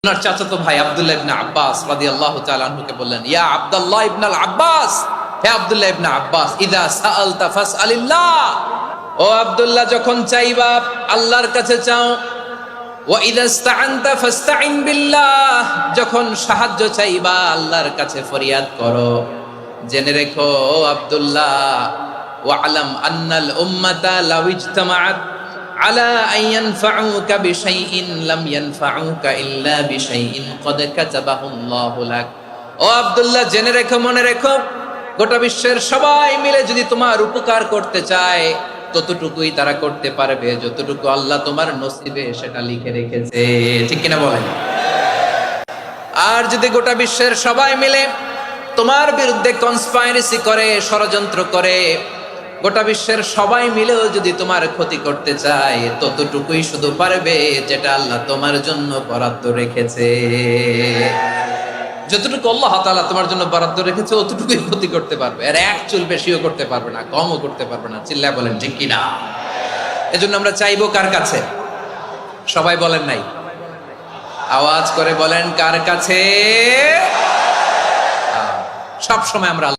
ওনার চাচাতো ভাই আব্দুল্লাহ ইবনে আব্বাস রাদিয়াল্লাহু তাআলা আনহুকে বললেন, ইয়া আব্দুল্লাহ ইবনে আব্বাস, হে আব্দুল্লাহ ইবনে আব্বাস, ইযা সাআলতা ফাসআলিল্লাহ, ও আব্দুল্লাহ যখন চাইবা আল্লাহর কাছে চাও, ওয়া ইযা ইসতাআনতা ফাসতাইন বিল্লাহ, যখন সাহায্য চাইবা আল্লাহর কাছে ফরিয়াদ করো। জেনে রেখো ও আব্দুল্লাহ, ওয়া আলাম আন্নাল উম্মাতা লাউ ইজতামাআত আলা আন ইয়ানফাউকা বিশাইইন লাম ইয়ানফাউকা ইল্লা বিশাইইন ক্বাদ কাতাবাহু আল্লাহু লাক। ও আব্দুল্লাহ জেনে রেখো, মনে রেখো, গোটা বিশ্বের সবাই মিলে যদি তোমার উপকার করতে চায় ততটুকুই তারা করতে পারবে যতটুকু আল্লাহ তোমার নসিবে সেটা লিখে রেখেছে। ঠিক কিনা বলেন? আর যদি গোটা বিশ্বের সবাই মিলে তোমার বিরুদ্ধে কনস্পাইরেসি করে, ষড়যন্ত্র করে, গোটা বিশ্বের সবাই মিলেও যদি তোমার ক্ষতি করতে চায় ততটুকুই শুধু পারবে যেটা আল্লাহ তোমার জন্য বরাদ্দ রেখেছে। যতটুকু আল্লাহ তাআলা তোমার জন্য বরাদ্দ রেখেছে অতটুকুই ক্ষতি করতে পারবে, আর এক চুল বেশিও করতে পারবে না, কমও করতে পারবে না। চিল্লায় বলেন ঠিক কিনা? এজন্য আমরা চাইবো কার কাছে? সবাই বলেন নাই, আওয়াজ করে বলেন কার কাছে? সব সময় আমরা